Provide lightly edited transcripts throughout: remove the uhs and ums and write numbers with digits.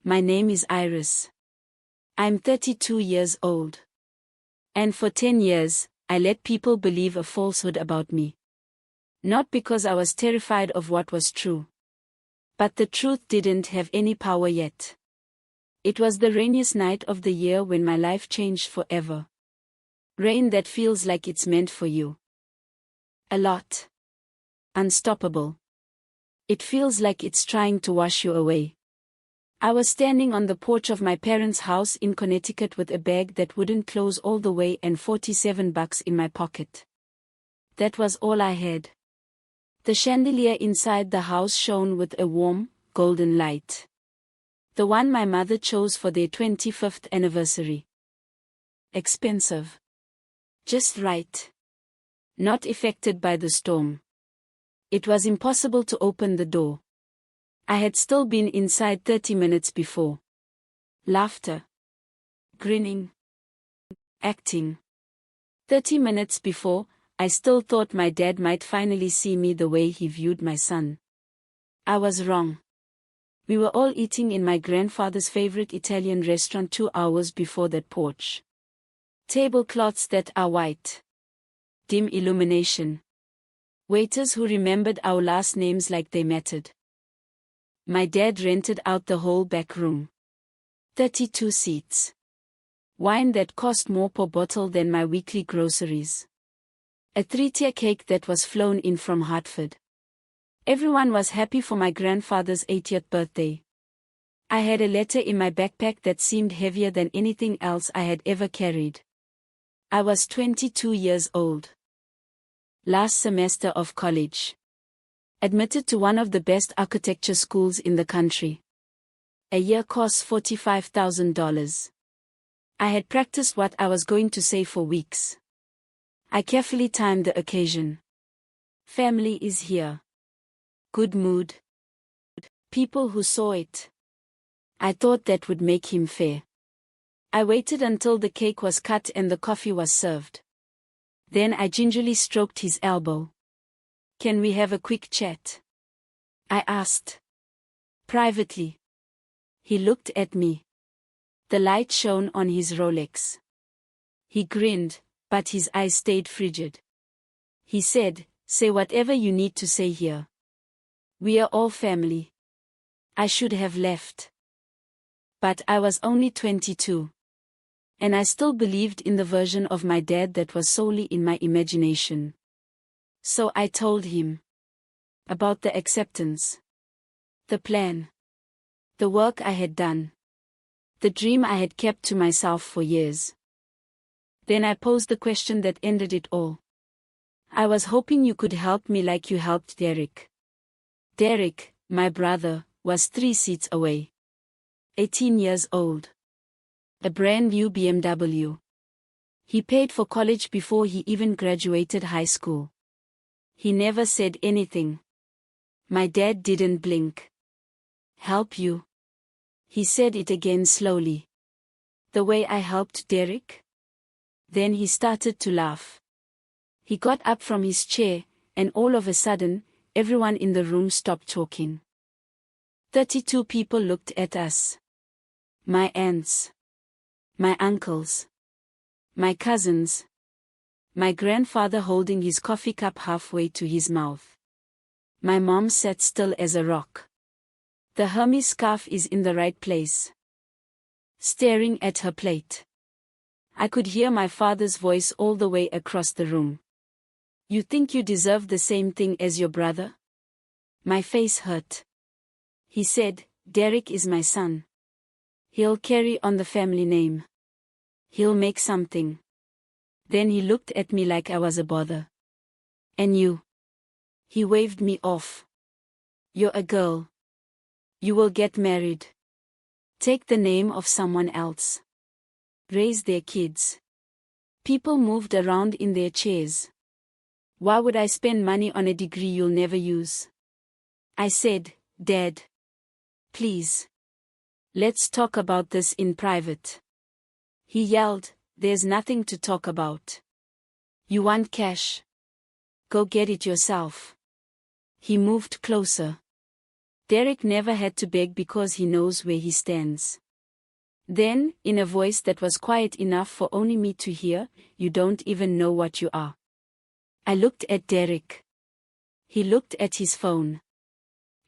My name is Iris. I'm 32 years old. And for 10 years, I let people believe a falsehood about me. Not because I was terrified of what was true. But the truth didn't have any power yet. It was the rainiest night of the year when my life changed forever. Rain that feels like it's meant for you. A lot. Unstoppable. It feels like it's trying to wash you away. I was standing on the porch of my parents' house in Connecticut with a bag that wouldn't close all the way and $47 in my pocket. That was all I had. The chandelier inside the house shone with a warm, golden light. The one my mother chose for their 25th anniversary. Expensive. Just right. Not affected by the storm. It was impossible to open the door. I had still been inside 30 minutes before. Laughter. Grinning. Acting. 30 minutes before, I still thought my dad might finally see me the way he viewed my son. I was wrong. We were all eating in my grandfather's favorite Italian restaurant 2 hours before that porch. Tablecloths that are white. Dim illumination. Waiters who remembered our last names like they mattered. My dad rented out the whole back room. 32 seats. Wine that cost more per bottle than my weekly groceries. A 3-tier cake that was flown in from Hartford. Everyone was happy for my grandfather's 80th birthday. I had a letter in my backpack that seemed heavier than anything else I had ever carried. I was 22 years old. Last semester of college. Admitted to one of the best architecture schools in the country. A year costs $45,000. I had practiced what I was going to say for weeks. I carefully timed the occasion. Family is here. Good mood. People who saw it. I thought that would make him fair. I waited until the cake was cut and the coffee was served. Then I gingerly stroked his elbow. Can we have a quick chat? I asked. Privately. He looked at me. The light shone on his Rolex. He grinned, but his eyes stayed frigid. He said, say whatever you need to say here. We are all family. I should have left. But I was only 22. And I still believed in the version of my dad that was solely in my imagination. So I told him. About the acceptance. The plan. The work I had done. The dream I had kept to myself for years. Then I posed the question that ended it all. I was hoping you could help me like you helped Derek. Derek, my brother, was 3 seats away. 18 years old. A brand new BMW. He paid for college before he even graduated high school. He never said anything. My dad didn't blink. Help you? He said it again slowly. The way I helped Derek? Then he started to laugh. He got up from his chair, and all of a sudden, everyone in the room stopped talking. 32 people looked at us. My aunts. My uncles. My cousins. My grandfather holding his coffee cup halfway to his mouth. My mom sat still as a rock. The Hermes scarf is in the right place. Staring at her plate. I could hear my father's voice all the way across the room. You think you deserve the same thing as your brother? My face hurt. He said, Derek is my son. He'll carry on the family name. He'll make something. Then he looked at me like I was a bother. And you? He waved me off. You're a girl. You will get married. Take the name of someone else. Raise their kids. People moved around in their chairs. Why would I spend money on a degree you'll never use? I said, Dad. Please. Let's talk about this in private. He yelled, there's nothing to talk about. You want cash? Go get it yourself. He moved closer. Derek never had to beg because he knows where he stands. Then, in a voice that was quiet enough for only me to hear, "You don't even know what you are." I looked at Derek. He looked at his phone.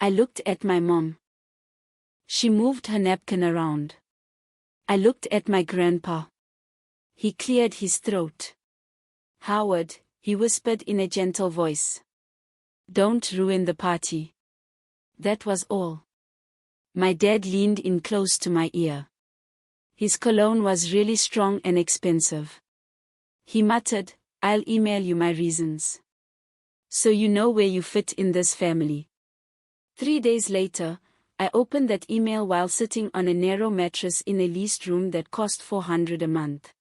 I looked at my mom. She moved her napkin around. I looked at my grandpa. He cleared his throat. "Howard," he whispered in a gentle voice. "Don't ruin the party." That was all. My dad leaned in close to my ear. His cologne was really strong and expensive. He muttered, "I'll email you my reasons. So you know where you fit in this family." 3 days later, I opened that email while sitting on a narrow mattress in a leased room that cost $400 a month.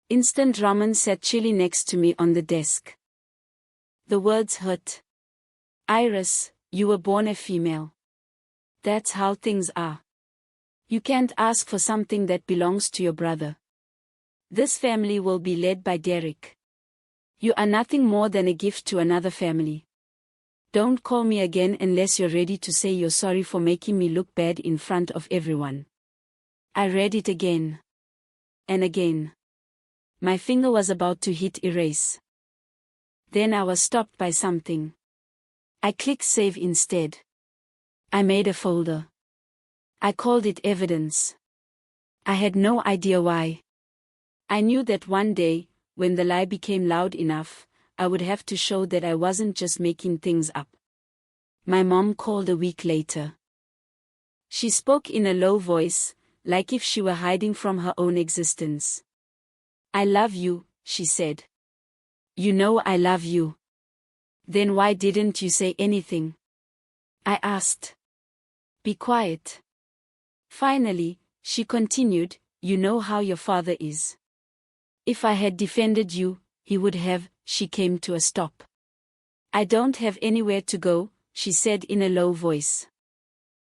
Instant ramen sat chilly next to me on the desk. The words hurt. "Iris, you were born a female. That's how things are. You can't ask for something that belongs to your brother. This family will be led by Derek. You are nothing more than a gift to another family. Don't call me again unless you're ready to say you're sorry for making me look bad in front of everyone." I read it again. And again. My finger was about to hit erase. Then I was stopped by something. I clicked save instead. I made a folder. I called it evidence. I had no idea why. I knew that one day, when the lie became loud enough, I would have to show that I wasn't just making things up. My mom called a week later. She spoke in a low voice, like if she were hiding from her own existence. "I love you," she said. "You know I love you. Then why didn't you say anything?" I asked. "Be quiet." Finally, she continued, "You know how your father is. If I had defended you, he would have." She came to a stop. "I don't have anywhere to go," she said in a low voice.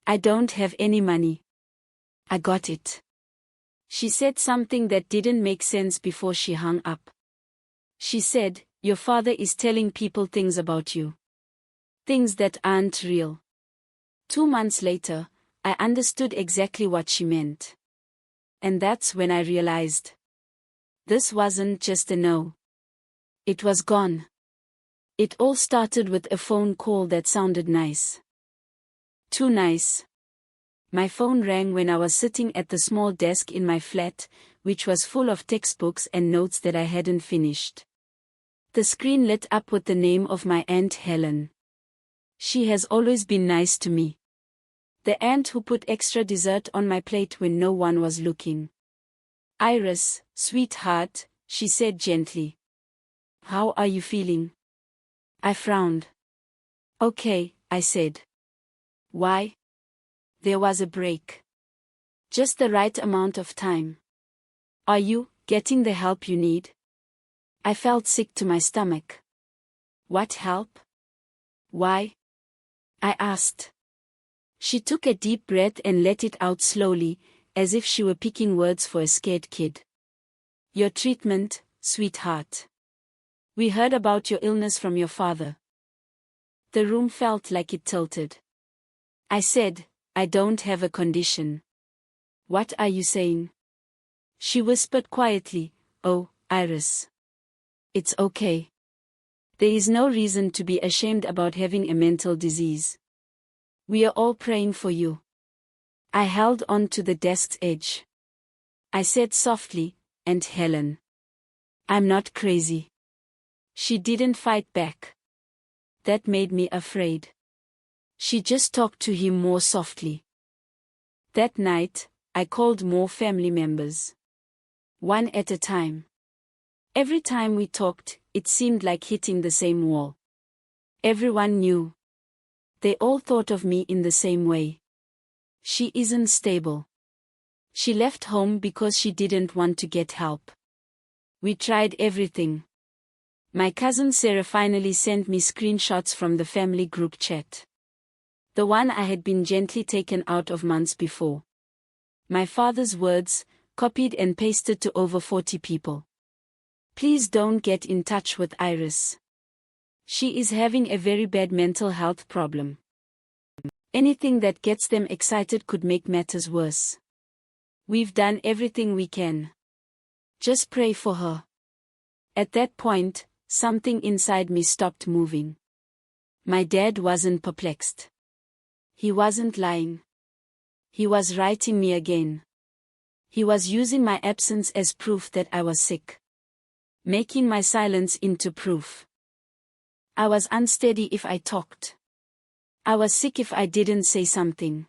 "I don't have any money." "I got it." She said something that didn't make sense before she hung up. She said, "Your father is telling people things about you. Things that aren't real." 2 months later, I understood exactly what she meant. And that's when I realized. This wasn't just a no. It was gone. It all started with a phone call that sounded nice. Too nice. My phone rang when I was sitting at the small desk in my flat, which was full of textbooks and notes that I hadn't finished. The screen lit up with the name of my Aunt Helen. She has always been nice to me. The aunt who put extra dessert on my plate when no one was looking. "Iris, sweetheart," she said gently. "How are you feeling?" I frowned. "Okay," I said. "Why?" There was a break. Just the right amount of time. "Are you getting the help you need?" I felt sick to my stomach. "What help? Why?" I asked. She took a deep breath and let it out slowly, as if she were picking words for a scared kid. "Your treatment, sweetheart. We heard about your illness from your father." The room felt like it tilted. I said, "I don't have a condition." "What are you saying?" She whispered quietly, "Oh, Iris. It's okay. There is no reason to be ashamed about having a mental disease. We are all praying for you." I held on to the desk's edge. I said softly, "And Helen. I'm not crazy." She didn't fight back. That made me afraid. She just talked to him more softly. That night, I called more family members. One at a time. Every time we talked, it seemed like hitting the same wall. Everyone knew. They all thought of me in the same way. She isn't stable. She left home because she didn't want to get help. We tried everything. My cousin Sarah finally sent me screenshots from the family group chat. The one I had been gently taken out of months before. My father's words, copied and pasted to over 40 people. "Please don't get in touch with Iris. She is having a very bad mental health problem. Anything that gets them excited could make matters worse. We've done everything we can. Just pray for her. At that point, something inside me stopped moving. My dad wasn't perplexed. He wasn't lying. He was writing me again. He was using my absence as proof that I was sick. Making my silence into proof. I was unsteady if I talked. I was sick if I didn't say something.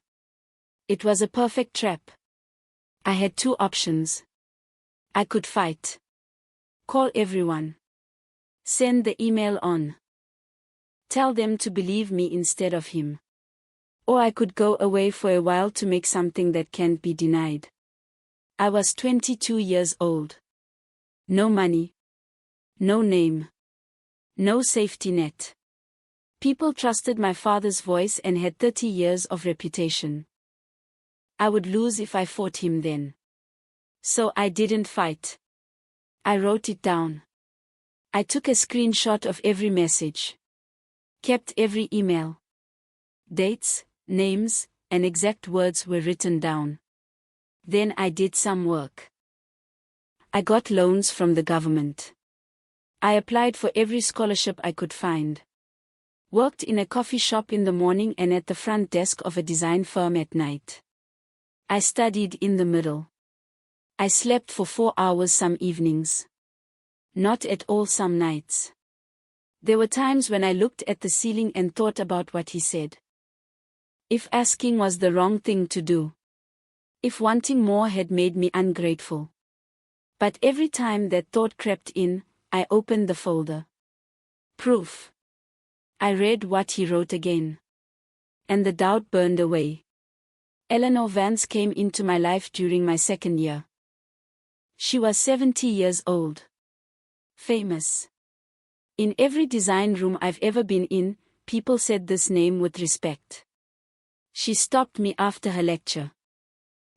It was a perfect trap. I had two options. I could fight. Call everyone. Send the email on. Tell them to believe me instead of him. Or I could go away for a while to make something that can't be denied. I was 22 years old. No money. No name. No safety net. People trusted my father's voice and had 30 years of reputation. I would lose if I fought him then. So I didn't fight. I wrote it down. I took a screenshot of every message. Kept every email. Dates, names, and exact words were written down. Then I did some work. I got loans from the government. I applied for every scholarship I could find. Worked in a coffee shop in the morning and at the front desk of a design firm at night. I studied in the middle. I slept for 4 hours some evenings. Not at all some nights. There were times when I looked at the ceiling and thought about what he said. If asking was the wrong thing to do. If wanting more had made me ungrateful. But every time that thought crept in, I opened the folder. Proof. I read what he wrote again. And the doubt burned away. Eleanor Vance came into my life during my second year. She was 70 years old. Famous. In every design room I've ever been in, people said this name with respect. She stopped me after her lecture.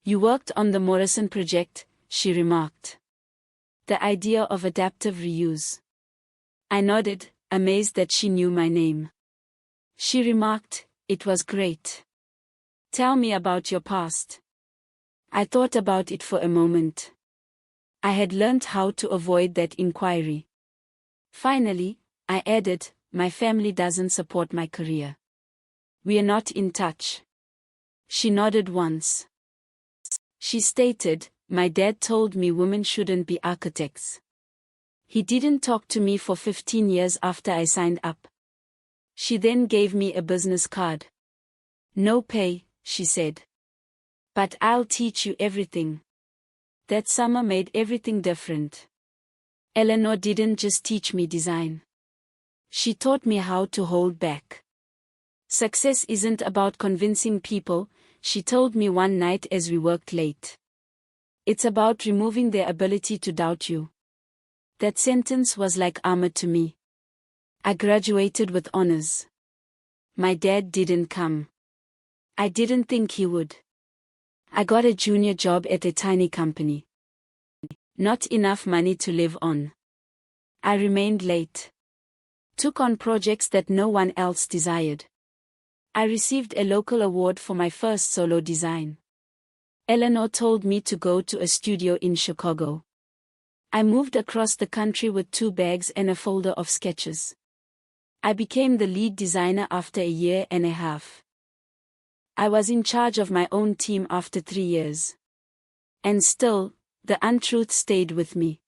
You worked on the Morrison project, she remarked. The idea of adaptive reuse. I nodded, amazed that she knew my name. She remarked, it was great. Tell me about your past. I thought about it for a moment. I had learned how to avoid that inquiry. Finally, I added, my family doesn't support my career. We are not in touch. She nodded once. She stated, my dad told me women shouldn't be architects. He didn't talk to me for 15 years after I signed up. She then gave me a business card. No pay, she said. But I'll teach you everything. That summer made everything different. Eleanor didn't just teach me design. She taught me how to hold back. Success isn't about convincing people, she told me one night as we worked late. It's about removing their ability to doubt you. That sentence was like armor to me. I graduated with honors. My dad didn't come. I didn't think he would. I got a junior job at a tiny company. Not enough money to live on. I remained late. Took on projects that no one else desired. I received a local award for my first solo design. Eleanor told me to go to a studio in Chicago. I moved across the country with 2 bags and a folder of sketches. I became the lead designer after a year and a half. I was in charge of my own team after 3 years. And still, the untruth stayed with me.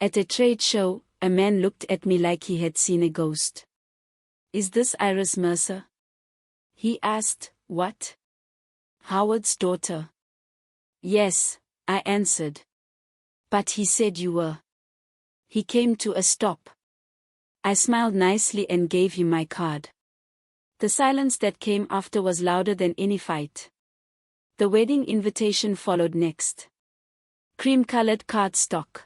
At a trade show, a man looked at me like he had seen a ghost. Is this Iris Mercer? He asked, what? Howard's daughter. Yes, I answered. But he said you were. He came to a stop. I smiled nicely and gave him my card. The silence that came after was louder than any fight. The wedding invitation followed next. Cream-colored cardstock.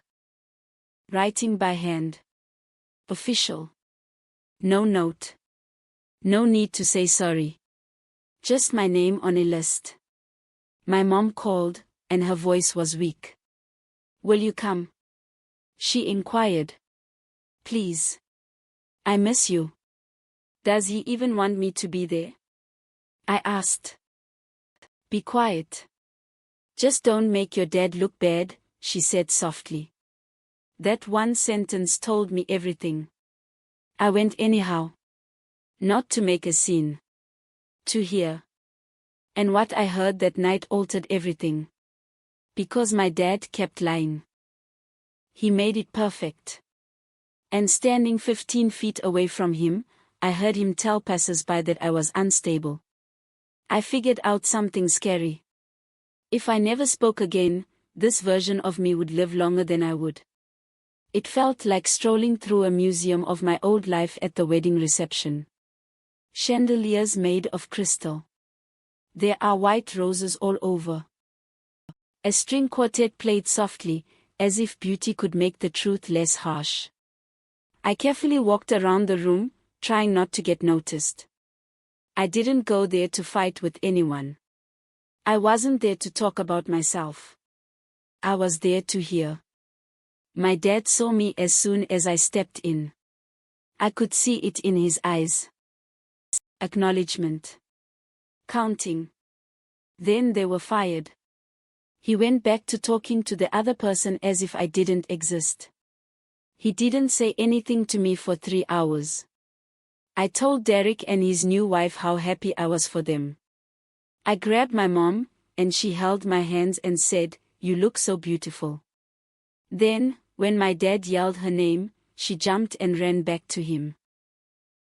Writing by hand. Official. No note. No need to say sorry. Just my name on a list. My mom called, and her voice was weak. Will you come? She inquired. Please. I miss you. Does he even want me to be there? I asked. Be quiet. Just don't make your dad look bad, she said softly. That one sentence told me everything. I went anyhow. Not to make a scene. To hear. And what I heard that night altered everything. Because my dad kept lying. He made it perfect. And standing 15 feet away from him, I heard him tell passers-by that I was unstable. I figured out something scary. If I never spoke again, this version of me would live longer than I would. It felt like strolling through a museum of my old life at the wedding reception. Chandeliers made of crystal. There are white roses all over. A string quartet played softly, as if beauty could make the truth less harsh. I carefully walked around the room, trying not to get noticed. I didn't go there to fight with anyone. I wasn't there to talk about myself. I was there to hear. My dad saw me as soon as I stepped in. I could see it in his eyes. Acknowledgement. Counting. Then they were fired. He went back to talking to the other person as if I didn't exist. He didn't say anything to me for 3 hours. I told Derek and his new wife how happy I was for them. I grabbed my mom, and she held my hands and said, "You look so beautiful." Then, when my dad yelled her name, she jumped and ran back to him.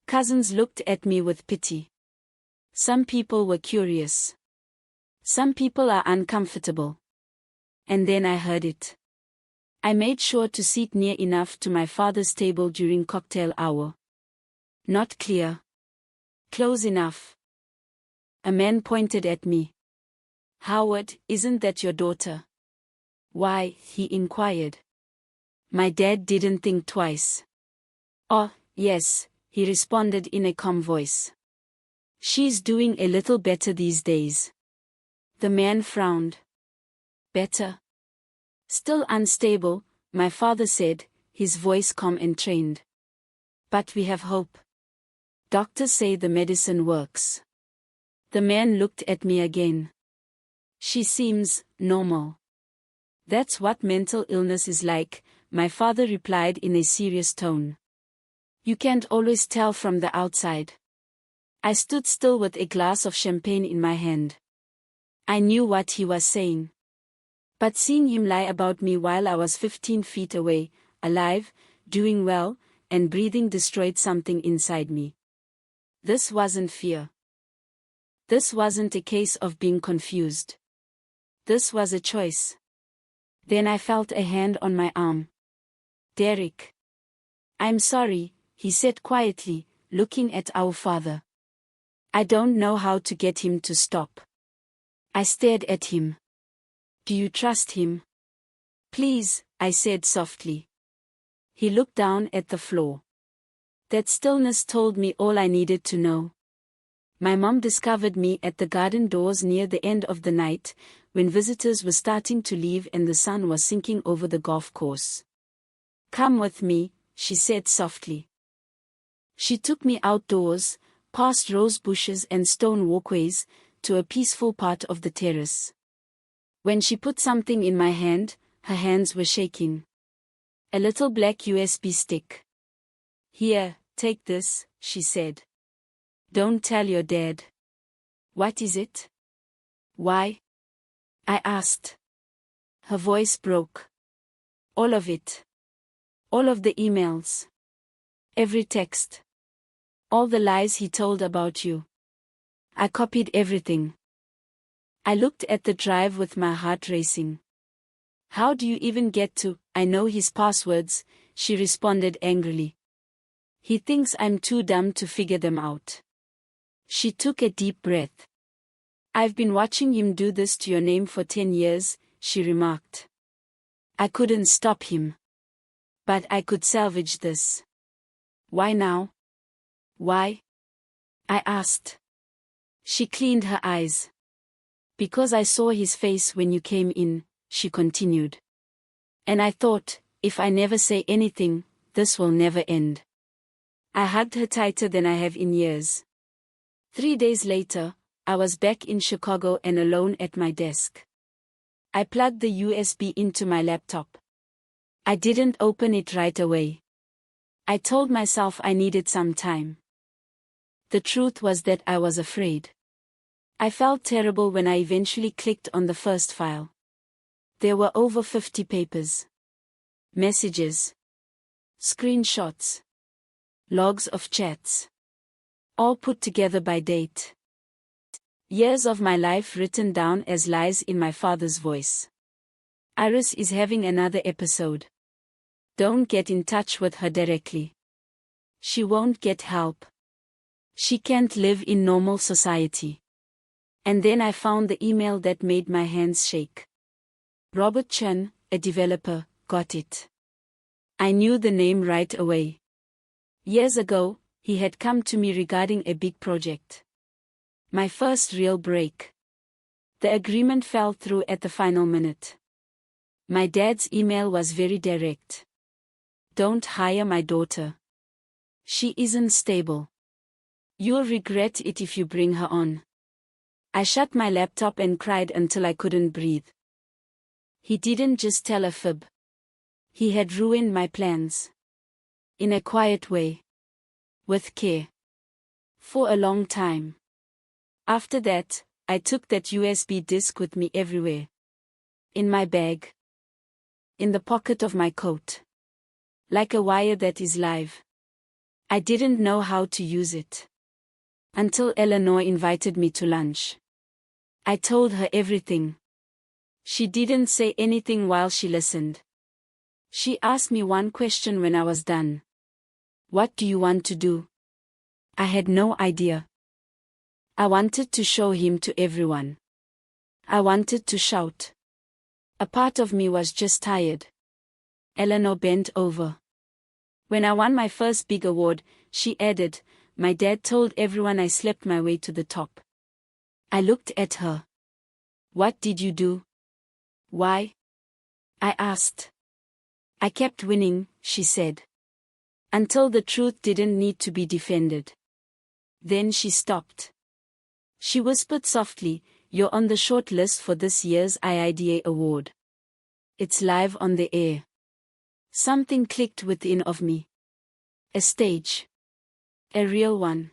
Cousins looked at me with pity. Some people were curious. Some people are uncomfortable. And then I heard it. I made sure to sit near enough to my father's table during cocktail hour. Not clear. Close enough. A man pointed at me. "Howard, isn't that your daughter?" "Why?" he inquired. My dad didn't think twice. "Oh, yes," he responded in a calm voice. "She's doing a little better these days." The man frowned. "Better?" "Still unstable," my father said, his voice calm and trained. "But we have hope. Doctors say the medicine works." The man looked at me again. "She seems normal." "That's what mental illness is like," my father replied in a serious tone. "You can't always tell from the outside." I stood still with a glass of champagne in my hand. I knew what he was saying. But seeing him lie about me while I was 15 feet away, alive, doing well, and breathing destroyed something inside me. This wasn't fear. This wasn't a case of being confused. This was a choice. Then I felt a hand on my arm. "Derek." "I'm sorry," he said quietly, looking at our father. "I don't know how to get him to stop." I stared at him. "Do you trust him?" "Please," I said softly. He looked down at the floor. That stillness told me all I needed to know. My mom discovered me at the garden doors near the end of the night, when visitors were starting to leave and the sun was sinking over the golf course. "Come with me," she said softly. She took me outdoors, past rose bushes and stone walkways, to a peaceful part of the terrace. When she put something in my hand, her hands were shaking. A little black USB stick. "Here, take this," she said. "Don't tell your dad." "What is it?" "Why?" I asked. Her voice broke. "All of it. All of the emails. Every text. All the lies he told about you. I copied everything." I looked at the drive with my heart racing. "How do you even get to, I know his passwords," she responded angrily. "He thinks I'm too dumb to figure them out." She took a deep breath. "I've been watching him do this to your name for 10 years, she remarked. "I couldn't stop him. But I could salvage this." "Why now?" "Why?" I asked. She cleaned her eyes. "Because I saw his face when you came in," she continued. "And I thought, if I never say anything, this will never end." I hugged her tighter than I have in years. 3 days later, I was back in Chicago and alone at my desk. I plugged the USB into my laptop. I didn't open it right away. I told myself I needed some time. The truth was that I was afraid. I felt terrible when I eventually clicked on the first file. There were over 50 papers. Messages. Screenshots. Logs of chats. All put together by date. Years of my life written down as lies in my father's voice. Iris is having another episode. Don't get in touch with her directly. She won't get help. She can't live in normal society. And then I found the email that made my hands shake. Robert Chun, a developer, got it. I knew the name right away. Years ago, he had come to me regarding a big project. My first real break. The agreement fell through at the final minute. My dad's email was very direct. Don't hire my daughter. She isn't stable. You'll regret it if you bring her on. I shut my laptop and cried until I couldn't breathe. He didn't just tell a fib. He had ruined my plans. In a quiet way. With care. For a long time. After that, I took that USB disk with me everywhere. In my bag. In the pocket of my coat. Like a wire that is live. I didn't know how to use it. Until Eleanor invited me to lunch. I told her everything. She didn't say anything while she listened. She asked me one question when I was done. What do you want to do? I had no idea. I wanted to show him to everyone. I wanted to shout. A part of me was just tired. Eleanor bent over. When I won my first big award, she added, my dad told everyone I slept my way to the top. I looked at her. What did you do? Why? I asked. I kept winning, she said. Until the truth didn't need to be defended. Then she stopped. She whispered softly, you're on the short list for this year's IIDA award. It's live on the air. Something clicked within of me. A stage. A real one.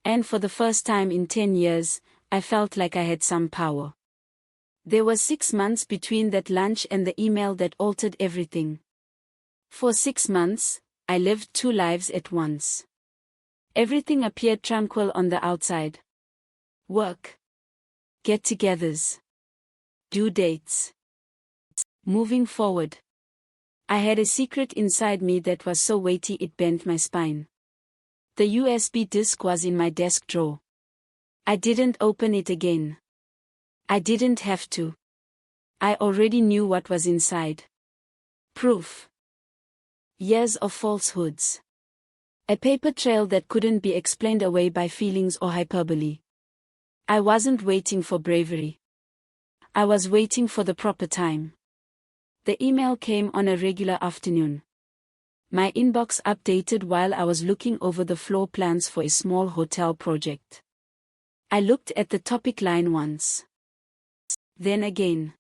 And for the first time in 10 years, I felt like I had some power. There were 6 months between that lunch and the email that altered everything. For 6 months, I lived 2 lives at once. Everything appeared tranquil on the outside. Work. Get-togethers. Due dates. Moving forward. I had a secret inside me that was so weighty it bent my spine. The USB disk was in my desk drawer. I didn't open it again. I didn't have to. I already knew what was inside. Proof. Years of falsehoods. A paper trail that couldn't be explained away by feelings or hyperbole. I wasn't waiting for bravery. I was waiting for the proper time. The email came on a regular afternoon. My inbox updated while I was looking over the floor plans for a small hotel project. I looked at the topic line once. Then again.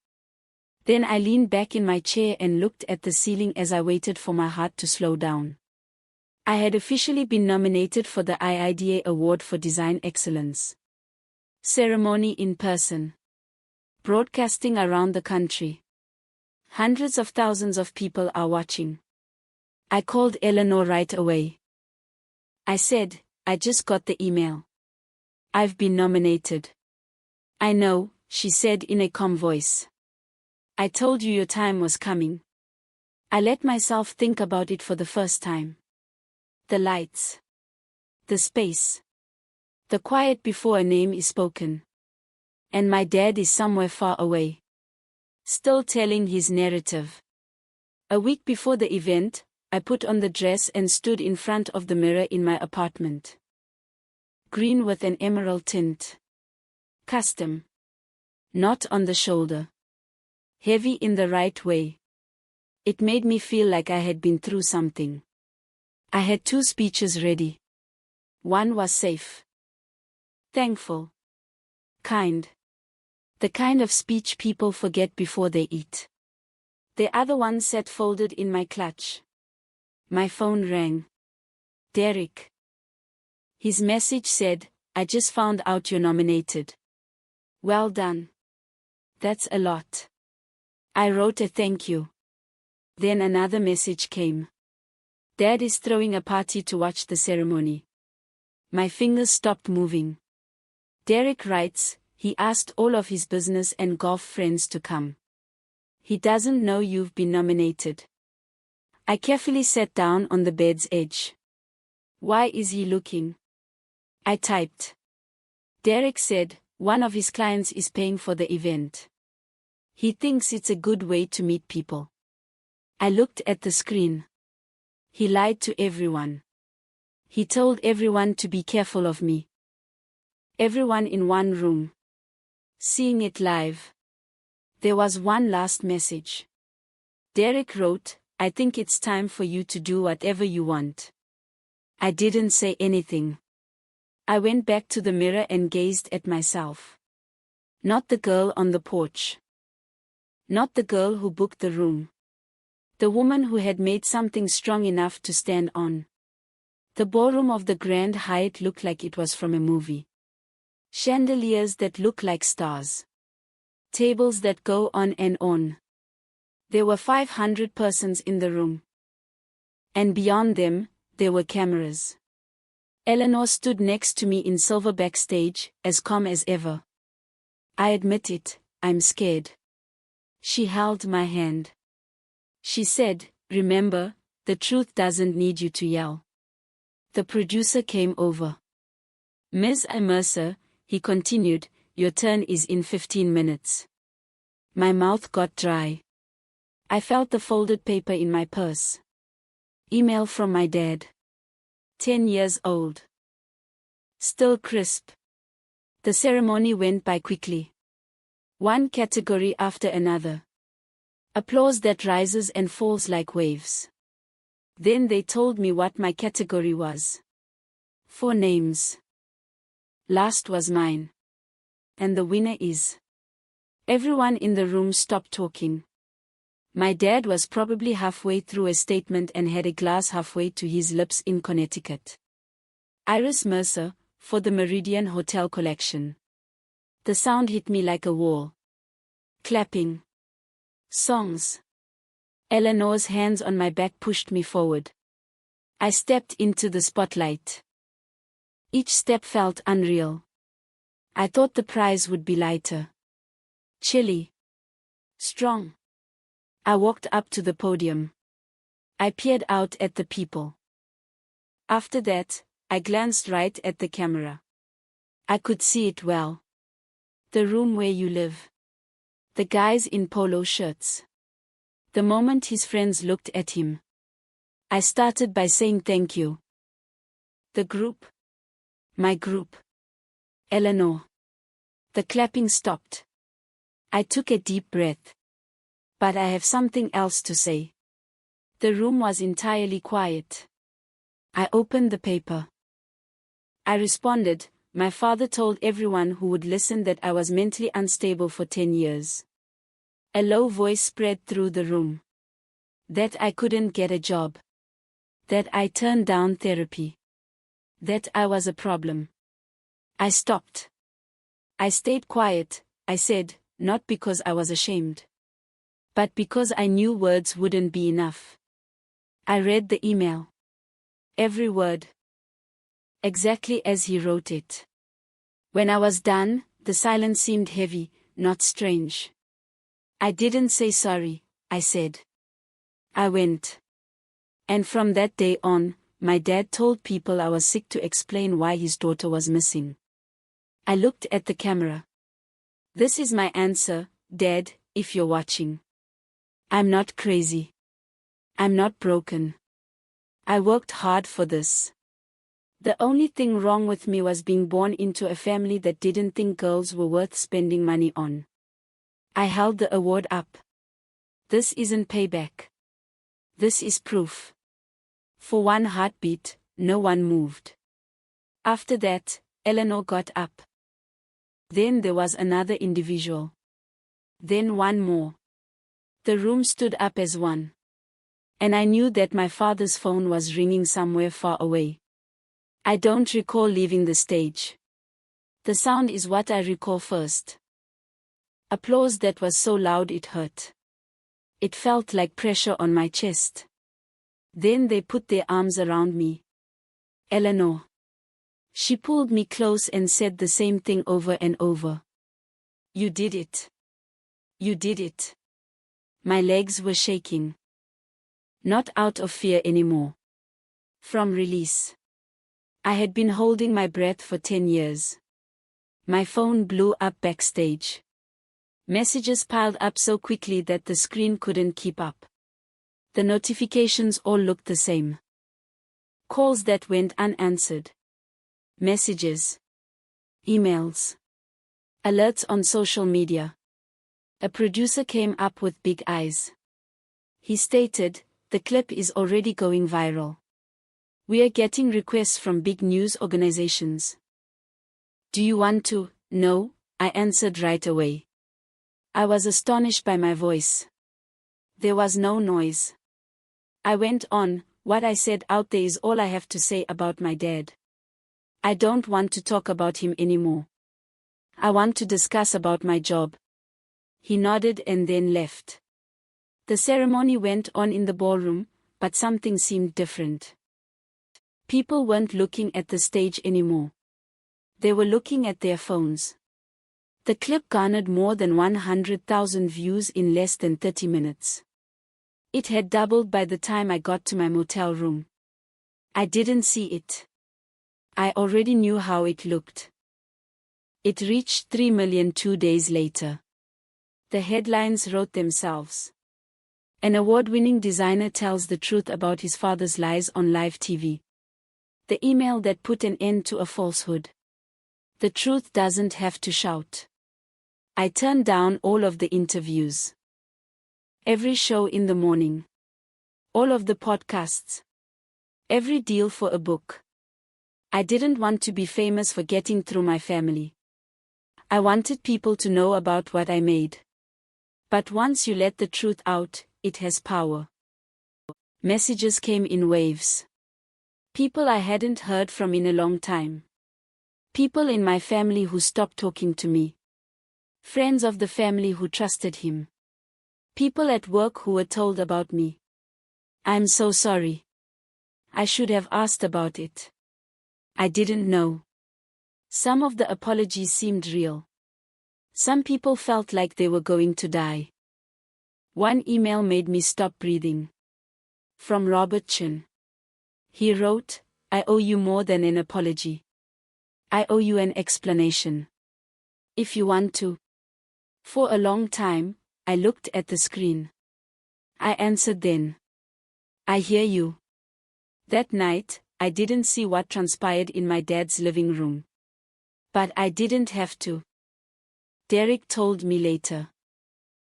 Then I leaned back in my chair and looked at the ceiling as I waited for my heart to slow down. I had officially been nominated for the IIDA Award for Design Excellence. Ceremony in person. Broadcasting around the country. Hundreds of thousands of people are watching. I called Eleanor right away. I said, I just got the email. I've been nominated. I know, she said in a calm voice. I told you your time was coming. I let myself think about it for the first time. The lights. The space. The quiet before a name is spoken. And my dad is somewhere far away. Still telling his narrative. A week before the event, I put on the dress and stood in front of the mirror in my apartment. Green with an emerald tint. Custom. Not on the shoulder. Heavy in the right way. It made me feel like I had been through something. I had 2 speeches ready. One was safe. Thankful. kind. The kind of speech people forget before they eat. The other one sat folded in my clutch. My phone rang. Derek. His message said, "I just found out you're nominated." Well done. That's a lot. I wrote a thank you. Then another message came. Dad is throwing a party to watch the ceremony. My fingers stopped moving. Derek writes, he asked all of his business and golf friends to come. He doesn't know you've been nominated. I carefully sat down on the bed's edge. Why is he looking? I typed. Derek said, one of his clients is paying for the event. He thinks it's a good way to meet people. I looked at the screen. He lied to everyone. He told everyone to be careful of me. Everyone in one room. Seeing it live. There was one last message. Derek wrote, "I think it's time for you to do whatever you want." I didn't say anything. I went back to the mirror and gazed at myself. Not the girl on the porch. Not the girl who booked the room. The woman who had made something strong enough to stand on. The ballroom of the Grand Hyatt looked like it was from a movie. Chandeliers that look like stars. Tables that go on and on. There were 500 persons in the room. And beyond them, there were cameras. Eleanor stood next to me in silver backstage, as calm as ever. I admit it, I'm scared. She held my hand. She said, "Remember, the truth doesn't need you to yell." The producer came over. "Ms. Mercer," he continued, "your turn is in 15 minutes. My mouth got dry. I felt the folded paper in my purse. Email from my dad. 10 years old. Still crisp. The ceremony went by quickly. One category after another. Applause that rises and falls like waves. Then they told me what my category was. 4 names. Last was mine. And the winner is. Everyone in the room stopped talking. My dad was probably halfway through a statement and had a glass halfway to his lips in Connecticut. Iris Mercer, for the Meridian Hotel Collection. The sound hit me like a wall. Clapping. Songs. Eleanor's hands on my back pushed me forward. I stepped into the spotlight. Each step felt unreal. I thought the prize would be lighter. Chilly. Strong. I walked up to the podium. I peered out at the people. After that, I glanced right at the camera. I could see it well. The room where you live. The guys in polo shirts. The moment his friends looked at him. I started by saying thank you. The group. My group. Eleanor. The clapping stopped. I took a deep breath. But I have something else to say. The room was entirely quiet. I opened the paper. I responded, my father told everyone who would listen that I was mentally unstable for 10 years. A low voice spread through the room. That I couldn't get a job. That I turned down therapy. That I was a problem. I stopped. I stayed quiet, I said, not because I was ashamed. But because I knew words wouldn't be enough. I read the email. Every word. Exactly as he wrote it. When I was done, the silence seemed heavy, not strange. I didn't say sorry, I said. I went. And from that day on, my dad told people I was sick to explain why his daughter was missing. I looked at the camera. This is my answer, Dad, if you're watching. I'm not crazy. I'm not broken. I worked hard for this. The only thing wrong with me was being born into a family that didn't think girls were worth spending money on. I held the award up. This isn't payback. This is proof. For one heartbeat, no one moved. After that, Eleanor got up. Then there was another individual. Then one more. The room stood up as one. And I knew that my father's phone was ringing somewhere far away. I don't recall leaving the stage. The sound is what I recall first. Applause that was so loud it hurt. It felt like pressure on my chest. Then they put their arms around me. Eleanor. She pulled me close and said the same thing over and over. You did it. You did it. My legs were shaking. Not out of fear anymore. From release. I had been holding my breath for 10 years. My phone blew up backstage. Messages piled up so quickly that the screen couldn't keep up. The notifications all looked the same. Calls that went unanswered. Messages. Emails. Alerts on social media. A producer came up with big eyes. He stated, "The clip is already going viral. We are getting requests from big news organizations." Do you want to know? I answered right away. I was astonished by my voice. There was no noise. I went on, "What I said out there is all I have to say about my dad. I don't want to talk about him anymore. I want to discuss about my job." He nodded and then left. The ceremony went on in the ballroom, but something seemed different. People weren't looking at the stage anymore. They were looking at their phones. The clip garnered more than 100,000 views in less than 30 minutes. It had doubled by the time I got to my motel room. I didn't see it. I already knew how it looked. It reached 3 million 2 days later. The headlines wrote themselves. An award-winning designer tells the truth about his father's lies on live TV. The email that put an end to a falsehood. The truth doesn't have to shout. I turned down all of the interviews. Every show in the morning. All of the podcasts. Every deal for a book. I didn't want to be famous for getting through my family. I wanted people to know about what I made. But once you let the truth out, it has power. Messages came in waves. People I hadn't heard from in a long time. People in my family who stopped talking to me. Friends of the family who trusted him. People at work who were told about me. "I'm so sorry. I should have asked about it. I didn't know." Some of the apologies seemed real. Some people felt like they were going to die. One email made me stop breathing. From Robert Chin. He wrote, "I owe you more than an apology. I owe you an explanation. If you want to." For a long time, I looked at the screen. I answered then. "I hear you." That night, I didn't see what transpired in my dad's living room. But I didn't have to. Derek told me later.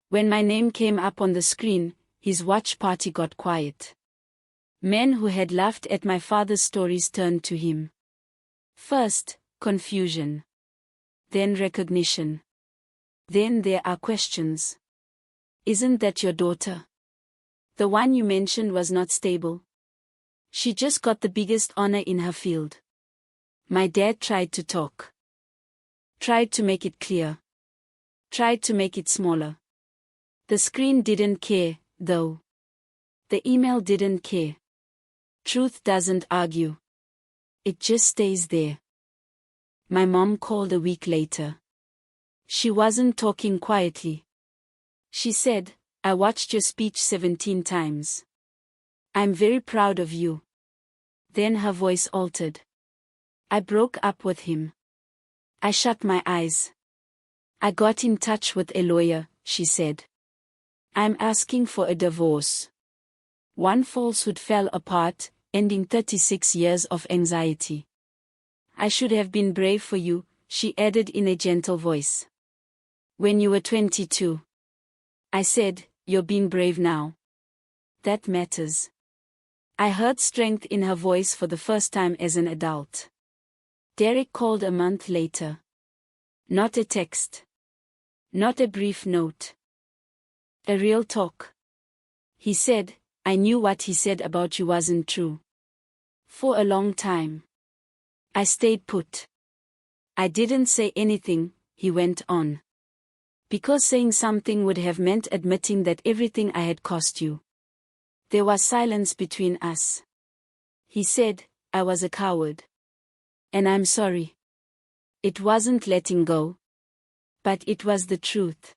When my name came up on the screen, his watch party got quiet. Men who had laughed at my father's stories turned to him. First, confusion. Then recognition. Then there are questions. "Isn't that your daughter? The one you mentioned was not stable. She just got the biggest honor in her field." My dad tried to talk. Tried to make it clear. Tried to make it smaller. The screen didn't care, though. The email didn't care. Truth doesn't argue. It just stays there. My mom called a week later. She wasn't talking quietly. She said, "I watched your speech 17 times. I'm very proud of you." Then her voice altered. "I broke up with him. I shut my eyes. I got in touch with a lawyer," she said. "I'm asking for a divorce." One falsehood fell apart, ending 36 years of anxiety. "I should have been brave for you," she added in a gentle voice. "When you were 22. I said, "You're being brave now. That matters." I heard strength in her voice for the first time as an adult. Derek called a month later. Not a text. Not a brief note. A real talk. He said, I knew what he said about you wasn't true. For a long time. I stayed put. I didn't say anything, he went on. Because saying something would have meant admitting that everything I had cost you. There was silence between us. He said, I was a coward. And I'm sorry. It wasn't letting go. But it was the truth.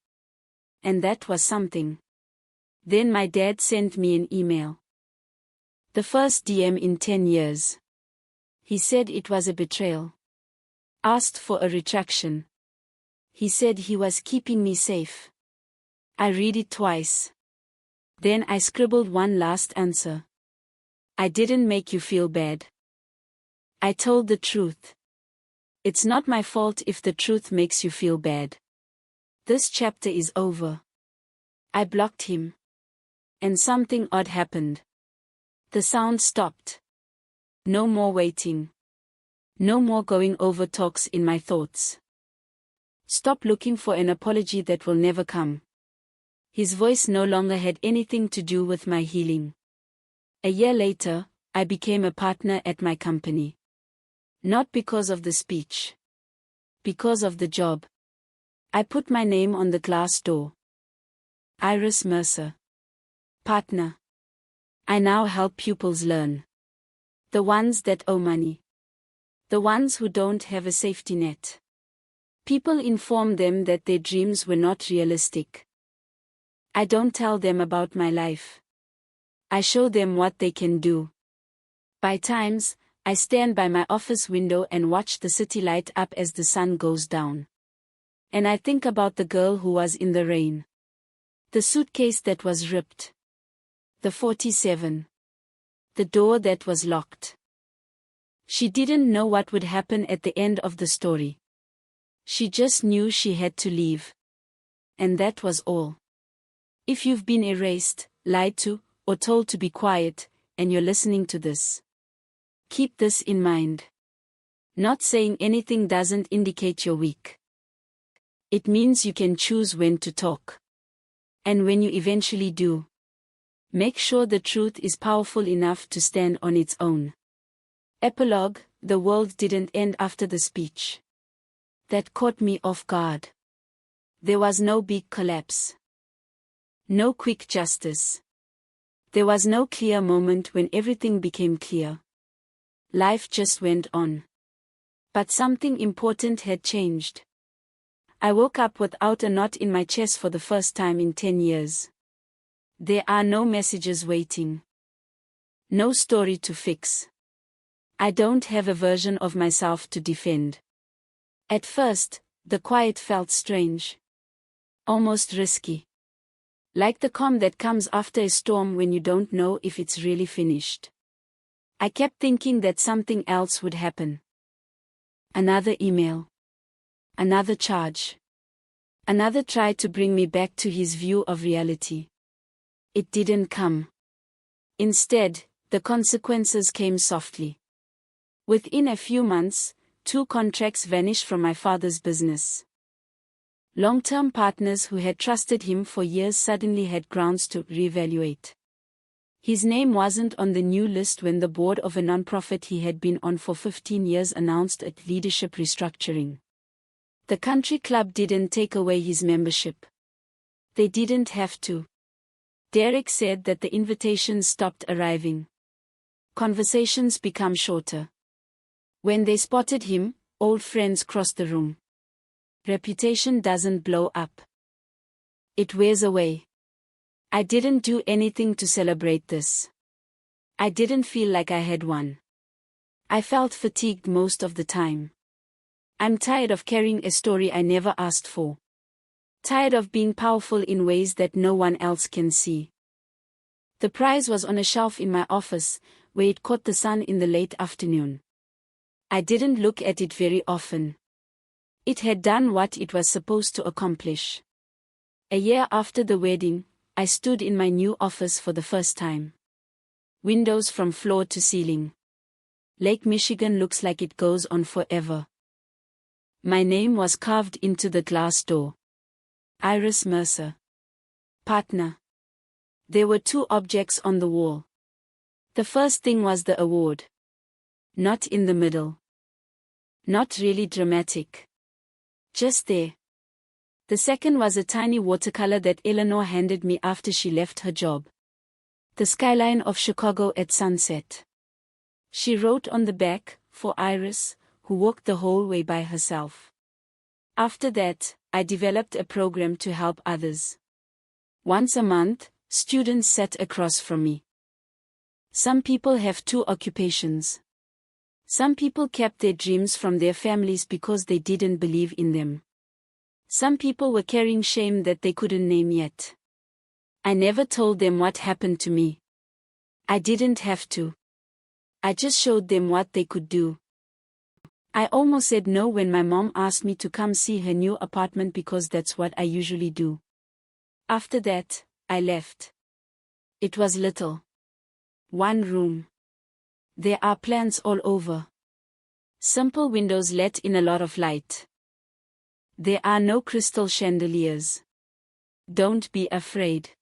And that was something. Then my dad sent me an email. The first DM in 10 years. He said it was a betrayal. Asked for a retraction. He said he was keeping me safe. I read it twice. Then I scribbled one last answer. I didn't make you feel bad. I told the truth. It's not my fault if the truth makes you feel bad. This chapter is over. I blocked him. And something odd happened. The sound stopped. No more waiting. No more going over talks in my thoughts. Stop looking for an apology that will never come. His voice no longer had anything to do with my healing. A year later, I became a partner at my company. Not because of the speech. Because of the job. I put my name on the glass door. Iris Mercer. Partner. I now help pupils learn. The ones that owe money. The ones who don't have a safety net. People inform them that their dreams were not realistic. I don't tell them about my life. I show them what they can do. By times, I stand by my office window and watch the city light up as the sun goes down. And I think about the girl who was in the rain. The suitcase that was ripped. The 47. The door that was locked. She didn't know what would happen at the end of the story. She just knew she had to leave. And that was all. If you've been erased, lied to, or told to be quiet, and you're listening to this, keep this in mind. Not saying anything doesn't indicate you're weak. It means you can choose when to talk. And when you eventually do, make sure the truth is powerful enough to stand on its own. Epilogue: the world didn't end after the speech. That caught me off guard. There was no big collapse. No quick justice. There was no clear moment when everything became clear. Life just went on. But something important had changed. I woke up without a knot in my chest for the first time in 10 years. There are no messages waiting. No story to fix. I don't have a version of myself to defend. At first, the quiet felt strange. Almost risky. Like the calm that comes after a storm when you don't know if it's really finished. I kept thinking that something else would happen. Another email. Another charge. Another try to bring me back to his view of reality. It didn't come. Instead, the consequences came softly. Within a few months, 2 contracts vanished from my father's business. Long-term partners who had trusted him for years suddenly had grounds to reevaluate. His name wasn't on the new list when the board of a nonprofit he had been on for 15 years announced a leadership restructuring. The country club didn't take away his membership. They didn't have to. Derek said that the invitations stopped arriving. Conversations become shorter. When they spotted him, old friends crossed the room. Reputation doesn't blow up. It wears away. I didn't do anything to celebrate this. I didn't feel like I had won. I felt fatigued most of the time. I'm tired of carrying a story I never asked for. Tired of being powerful in ways that no one else can see. The prize was on a shelf in my office, where it caught the sun in the late afternoon. I didn't look at it very often. It had done what it was supposed to accomplish. A year after the wedding, I stood in my new office for the first time. Windows from floor to ceiling. Lake Michigan looks like it goes on forever. My name was carved into the glass door. Iris Mercer. Partner. There were two objects on the wall. The first thing was the award. Not in the middle. Not really dramatic. Just there. The second was a tiny watercolor that Eleanor handed me after she left her job. The skyline of Chicago at sunset. She wrote on the back, "For Iris, who walked the whole way by herself." After that, I developed a program to help others. Once a month, students sat across from me. Some people have two occupations. Some people kept their dreams from their families because they didn't believe in them. Some people were carrying shame that they couldn't name yet. I never told them what happened to me. I didn't have to. I just showed them what they could do. I almost said no when my mom asked me to come see her new apartment because that's what I usually do. After that, I left. It was little. One room. There are plants all over. Simple windows let in a lot of light. There are no crystal chandeliers. Don't be afraid.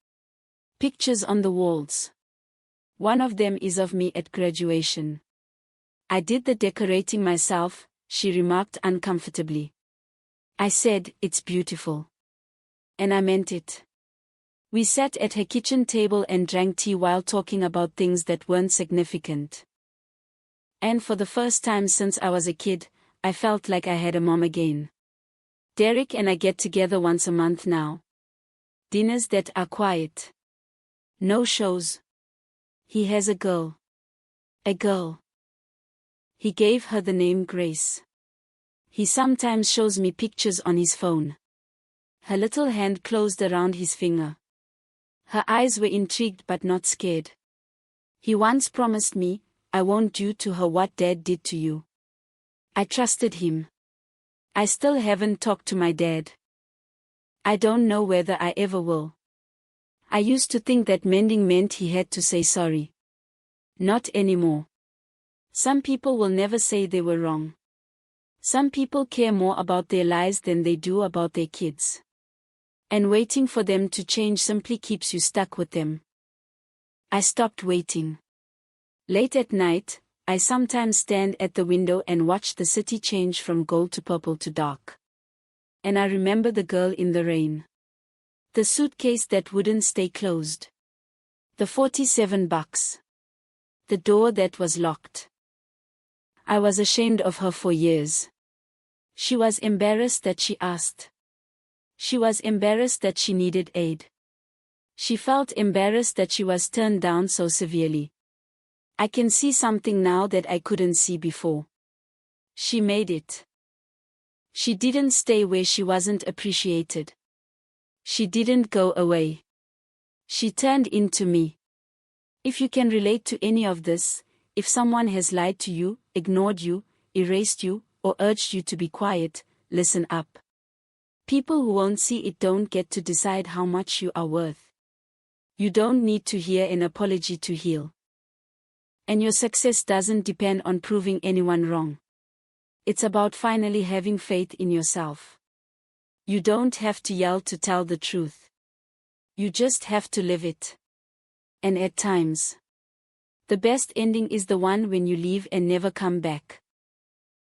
Pictures on the walls. One of them is of me at graduation. I did the decorating myself, she remarked uncomfortably. I said, "It's beautiful." And I meant it. We sat at her kitchen table and drank tea while talking about things that weren't significant. And for the first time since I was a kid, I felt like I had a mom again. Derek and I get together once a month now. Dinners that are quiet. No shows. He has a girl. A girl. He gave her the name Grace. He sometimes shows me pictures on his phone. Her little hand closed around his finger. Her eyes were intrigued but not scared. He once promised me, "I won't do to her what Dad did to you." I trusted him. I still haven't talked to my dad. I don't know whether I ever will. I used to think that mending meant he had to say sorry. Not anymore. Some people will never say they were wrong. Some people care more about their lives than they do about their kids. And waiting for them to change simply keeps you stuck with them. I stopped waiting. Late at night, I sometimes stand at the window and watch the city change from gold to purple to dark. And I remember the girl in the rain. The suitcase that wouldn't stay closed. The $47. The door that was locked. I was ashamed of her for years. She was embarrassed that she asked. She was embarrassed that she needed aid. She felt embarrassed that she was turned down so severely. I can see something now that I couldn't see before. She made it. She didn't stay where she wasn't appreciated. She didn't go away. She turned into me. If you can relate to any of this, if someone has lied to you, ignored you, erased you, or urged you to be quiet, listen up. People who won't see it don't get to decide how much you are worth. You don't need to hear an apology to heal. And your success doesn't depend on proving anyone wrong. It's about finally having faith in yourself. You don't have to yell to tell the truth. You just have to live it. And at times, the best ending is the one when you leave and never come back.